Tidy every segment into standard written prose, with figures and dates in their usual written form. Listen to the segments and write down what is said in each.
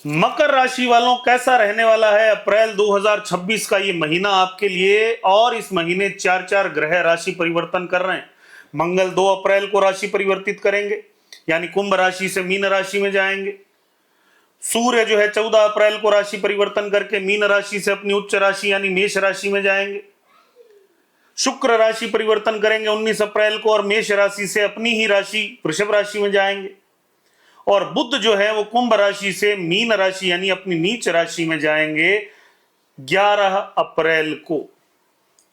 मकर राशि वालों कैसा रहने वाला है अप्रैल 2026 का ये महीना आपके लिए। और इस महीने चार चार ग्रह राशि परिवर्तन कर रहे हैं। मंगल 2 अप्रैल को राशि परिवर्तित करेंगे, यानी कुंभ राशि से मीन राशि में जाएंगे। सूर्य जो है 14 अप्रैल को राशि परिवर्तन करके मीन राशि से अपनी उच्च राशि यानी मेष राशि में जाएंगे। शुक्र राशि परिवर्तन करेंगे 19 अप्रैल को और मेष राशि से अपनी ही राशि वृषभ राशि में जाएंगे। और बुध जो है वो कुंभ राशि से मीन राशि यानी अपनी नीच राशि में जाएंगे 11 अप्रैल को।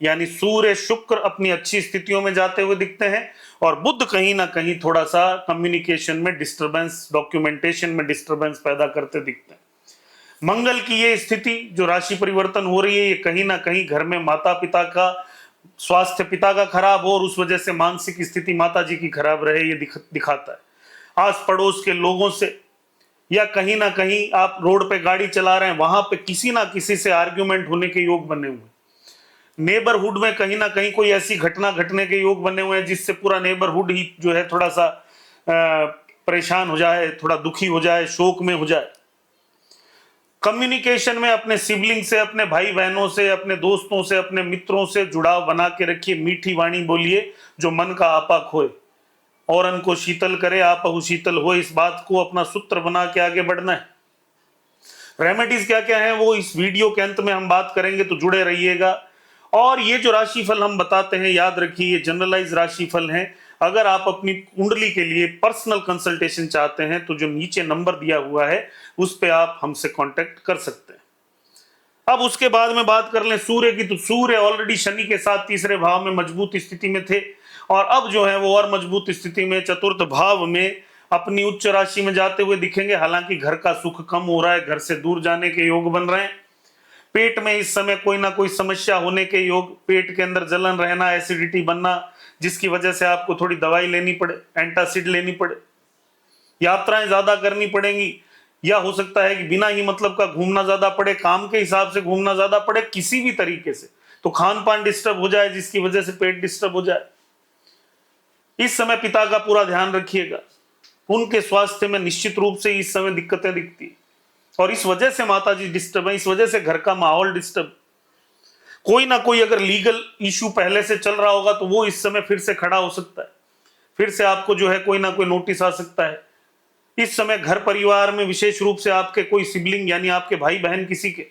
यानी सूर्य शुक्र अपनी अच्छी स्थितियों में जाते हुए दिखते हैं और बुध कहीं ना कहीं थोड़ा सा कम्युनिकेशन में डिस्टरबेंस, डॉक्यूमेंटेशन में डिस्टरबेंस पैदा करते दिखते हैं। मंगल की ये स्थिति जो राशि परिवर्तन हो रही है, ये कहीं ना कहीं घर में माता पिता का स्वास्थ्य, पिता का खराब हो और उस वजह से मानसिक स्थिति माता जी की खराब रहे, ये दिखाता है। आस पड़ोस के लोगों से या कहीं ना कहीं आप रोड पे गाड़ी चला रहे हैं, वहां पे किसी ना किसी से आर्ग्यूमेंट होने के योग बने हुए। नेबरहुड में कहीं ना कहीं कोई ऐसी घटना घटने के योग बने हुए हैं जिससे पूरा नेबरहुड ही जो है थोड़ा सा परेशान हो जाए, थोड़ा दुखी हो जाए, शोक में हो जाए। कम्युनिकेशन में अपने सिबलिंग से, अपने भाई बहनों से, अपने दोस्तों से, अपने मित्रों से जुड़ाव बना के रखिए। मीठी वाणी बोलिए जो मन का आपा खोए, और उनको शीतल करे आपहु शीतल हो। इस बात को अपना सूत्र बना के आगे बढ़ना है। रेमेडीज क्या क्या है वो इस वीडियो के अंत में हम बात करेंगे, तो जुड़े रहिएगा। और ये जो राशिफल हम बताते हैं, याद रखिए ये जनरलाइज राशिफल हैं। अगर आप अपनी कुंडली के लिए पर्सनल कंसल्टेशन चाहते हैं तो जो नीचे नंबर दिया हुआ है उस पे आप हमसे कांटेक्ट कर सकते हैं। अब उसके बाद में बात कर लें सूर्य की, तो सूर्य ऑलरेडी शनि के साथ तीसरे भाव में मजबूत स्थिति में थे और अब जो है वो और मजबूत स्थिति में चतुर्थ भाव में अपनी उच्च राशि में जाते हुए दिखेंगे। हालांकि घर का सुख कम हो रहा है, घर से दूर जाने के योग बन रहे हैं। पेट में इस समय कोई ना कोई समस्या होने के योग, पेट के अंदर जलन रहना, एसिडिटी बनना, जिसकी वजह से आपको थोड़ी दवाई लेनी पड़े, एंटासिड लेनी पड़े। यात्राएं ज्यादा करनी पड़ेंगी, या हो सकता है कि बिना ही मतलब का घूमना ज्यादा पड़े, काम के हिसाब से घूमना ज्यादा पड़े किसी भी तरीके से, तो खान पान डिस्टर्ब हो जाए जिसकी वजह से पेट डिस्टर्ब हो जाए। इस समय पिता का पूरा ध्यान रखिएगा, उनके स्वास्थ्य में निश्चित रूप से इस समय दिक्कतें दिखती है और इस वजह से माता जी डिस्टर्ब है, इस वजह से घर का माहौल डिस्टर्ब। कोई ना कोई अगर लीगल इशू पहले से चल रहा होगा तो वो इस समय फिर से खड़ा हो सकता है, फिर से आपको जो है कोई ना कोई नोटिस आ सकता है। इस समय घर परिवार में विशेष रूप से आपके कोई सिबलिंग यानी आपके भाई बहन किसी के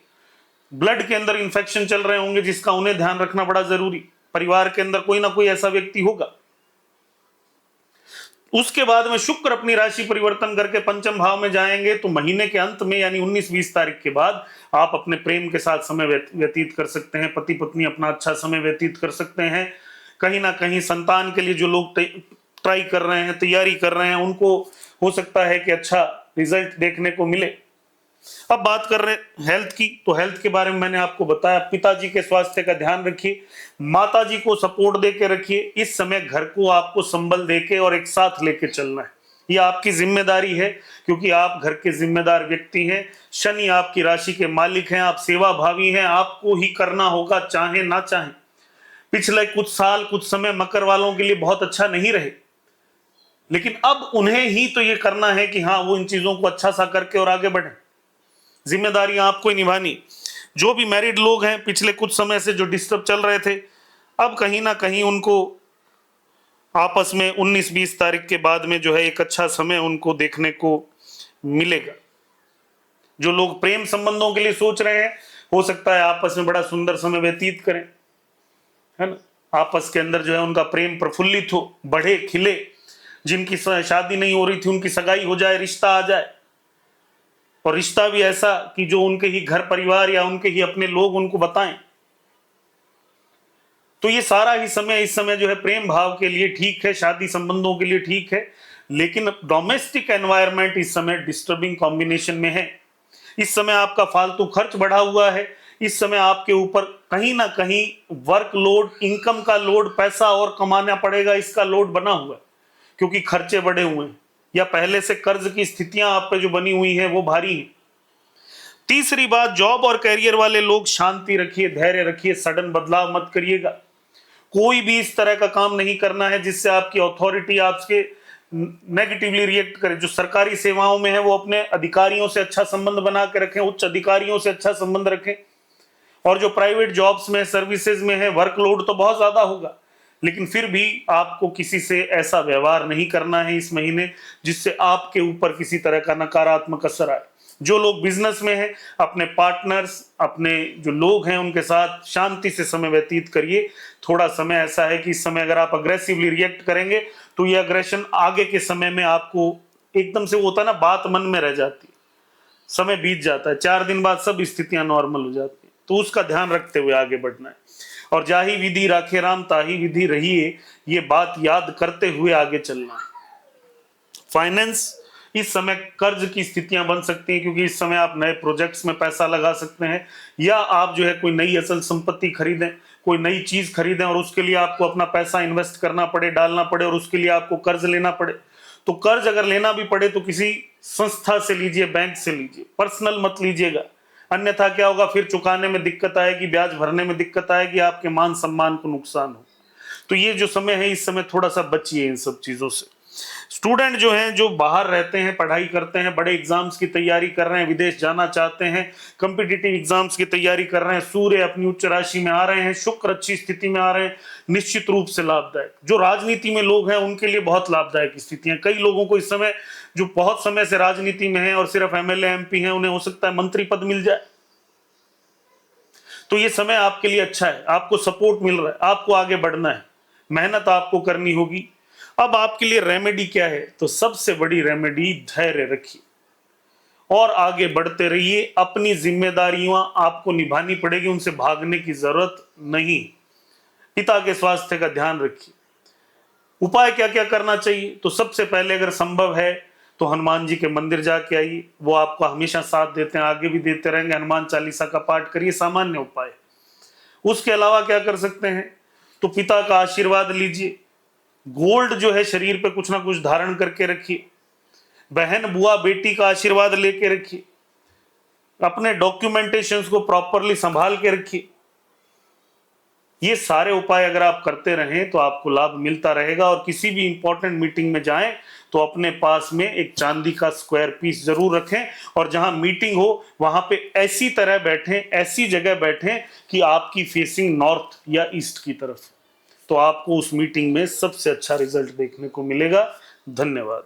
ब्लड के अंदर इंफेक्शन चल रहे होंगे जिसका उन्हें ध्यान रखना बड़ा जरूरी। परिवार के अंदर कोई ना कोई ऐसा व्यक्ति होगा। उसके बाद में शुक्र अपनी राशि परिवर्तन करके पंचम भाव में जाएंगे, तो महीने के अंत में यानी 19-20 तारीख के बाद आप अपने प्रेम के साथ समय व्यतीत कर सकते हैं। पति पत्नी अपना अच्छा समय व्यतीत कर सकते हैं। कहीं ना कहीं संतान के लिए जो लोग ट्राई कर रहे हैं, तैयारी कर रहे हैं, उनको हो सकता है कि अच्छा रिजल्ट देखने को मिले। अब बात कर रहे हैं हेल्थ की, तो हेल्थ के बारे में मैंने आपको बताया। पिताजी के स्वास्थ्य का ध्यान रखिए, माता जी को सपोर्ट देके रखिए। इस समय घर को आपको संबल देके और एक साथ लेके चलना है, ये आपकी जिम्मेदारी है क्योंकि आप घर के जिम्मेदार व्यक्ति हैं। शनि आपकी राशि के मालिक हैं, आप सेवा भावी हैं, आपको ही करना होगा चाहे ना चाहे। पिछले कुछ साल, कुछ समय मकर वालों के लिए बहुत अच्छा नहीं रहे, लेकिन अब उन्हें ही तो ये करना है कि हाँ वो इन चीजों को अच्छा सा करके और आगे बढ़े। जिम्मेदारियां आपको ही निभानी। जो भी मैरिड लोग हैं, पिछले कुछ समय से जो डिस्टर्ब चल रहे थे, अब कहीं ना कहीं उनको आपस में 19-20 तारीख के बाद में जो है एक अच्छा समय उनको देखने को मिलेगा। जो लोग प्रेम संबंधों के लिए सोच रहे हैं, हो सकता है आपस में बड़ा सुंदर समय व्यतीत करें, है ना। आपस के अंदर जो है उनका प्रेम प्रफुल्लित हो, बढ़े, खिले। जिनकी शादी नहीं हो रही थी उनकी सगाई हो जाए, रिश्ता आ जाए, और रिश्ता भी ऐसा कि जो उनके ही घर परिवार या उनके ही अपने लोग उनको बताएं। तो ये सारा ही समय इस समय जो है प्रेम भाव के लिए ठीक है, शादी संबंधों के लिए ठीक है, लेकिन डोमेस्टिक एनवायरनमेंट इस समय डिस्टर्बिंग कॉम्बिनेशन में है। इस समय आपका फालतू खर्च बढ़ा हुआ है। इस समय आपके ऊपर कहीं ना कहीं वर्क लोड, इनकम का लोड, पैसा और कमाना पड़ेगा, इसका लोड बना हुआ है क्योंकि खर्चे बढ़े हुए हैं या पहले से कर्ज की स्थितियां आप पे जो बनी हुई हैं वो भारी हैं। तीसरी बात, जॉब और कैरियर वाले लोग शांति रखिए, धैर्य रखिए, सडन बदलाव मत करिएगा। कोई भी इस तरह का काम नहीं करना है जिससे आपकी अथॉरिटी, आपके नेगेटिवली रिएक्ट करें। जो सरकारी सेवाओं में है वो अपने अधिकारियों से अच्छा संबंध बना के रखें, उच्च अधिकारियों से अच्छा संबंध रखें। और जो प्राइवेट जॉब्स में, सर्विसेज में है, वर्कलोड तो बहुत ज्यादा होगा, लेकिन फिर भी आपको किसी से ऐसा व्यवहार नहीं करना है इस महीने जिससे आपके ऊपर किसी तरह का नकारात्मक असर आए। जो लोग बिजनेस में हैं, अपने पार्टनर्स, अपने जो लोग हैं उनके साथ शांति से समय व्यतीत करिए। थोड़ा समय ऐसा है कि इस समय अगर आप अग्रेसिवली रिएक्ट करेंगे तो ये अग्रेशन आगे के समय में आपको एकदम से, वो होता है ना, बात मन में रह जाती है, समय बीत जाता है, 4 दिन बाद सब स्थितियां नॉर्मल हो जाती है। तो उसका ध्यान रखते हुए आगे बढ़ना है। और जाही विधि राखे राम ताही विधि रहिए, ये बात याद करते हुए आगे चलना है। फाइनेंस, इस समय कर्ज की स्थितियां बन सकती हैं, क्योंकि इस समय आप नए प्रोजेक्ट्स में पैसा लगा सकते हैं, या आप जो है कोई नई अचल संपत्ति खरीदें, कोई नई चीज खरीदें और उसके लिए आपको अपना पैसा इन्वेस्ट करना पड़े, डालना पड़े, और उसके लिए आपको कर्ज लेना पड़े। तो कर्ज अगर लेना भी पड़े तो किसी संस्था से लीजिए, बैंक से लीजिए, पर्सनल मत लीजिएगा। अन्यथा क्या होगा, फिर चुकाने में दिक्कत आएगी, ब्याज भरने में दिक्कत आएगी, आपके मान सम्मान को नुकसान हो। तो ये जो समय है, इस समय थोड़ा सा बचिए इन सब चीजों से। स्टूडेंट जो हैं, जो बाहर रहते हैं, पढ़ाई करते हैं, बड़े एग्जाम्स की तैयारी कर रहे हैं, विदेश जाना चाहते हैं, कॉम्पिटिटिव एग्जाम्स की तैयारी कर रहे हैं, सूर्य अपनी उच्च राशि में आ रहे हैं, शुक्र अच्छी स्थिति में आ रहे हैं, निश्चित रूप से लाभदायक। जो राजनीति में लोग हैं उनके लिए बहुत लाभदायक स्थितियां। कई लोगों को इस समय, जो बहुत समय से राजनीति में है और सिर्फ एमएलए एमपी हैं, उन्हें हो सकता है मंत्री पद मिल जाए। तो ये समय आपके लिए अच्छा है, आपको सपोर्ट मिल रहा है, आपको आगे बढ़ना है, मेहनत आपको करनी होगी। अब आपके लिए रेमेडी क्या है, तो सबसे बड़ी रेमेडी, धैर्य रखिए और आगे बढ़ते रहिए। अपनी जिम्मेदारियां आपको निभानी पड़ेगी, उनसे भागने की जरूरत नहीं। पिता के स्वास्थ्य का ध्यान रखिए। उपाय क्या क्या करना चाहिए, तो सबसे पहले अगर संभव है तो हनुमान जी के मंदिर जाके आइए, वो आपको हमेशा साथ देते हैं, आगे भी देते रहेंगे। हनुमान चालीसा का पाठ करिए, सामान्य उपाय। उसके अलावा क्या कर सकते हैं, तो पिता का आशीर्वाद लीजिए। गोल्ड जो है शरीर पे कुछ ना कुछ धारण करके रखिए। बहन, बुआ, बेटी का आशीर्वाद लेके रखिए। अपने डॉक्यूमेंटेशंस को प्रॉपरली संभाल के रखिए। ये सारे उपाय अगर आप करते रहें तो आपको लाभ मिलता रहेगा। और किसी भी इंपॉर्टेंट मीटिंग में जाएं तो अपने पास में एक चांदी का स्क्वायर पीस जरूर रखें, और जहां मीटिंग हो वहां पे ऐसी तरह बैठें, ऐसी जगह बैठें कि आपकी फेसिंग नॉर्थ या ईस्ट की तरफ। तो आपको उस मीटिंग में सबसे अच्छा रिजल्ट देखने को मिलेगा। धन्यवाद।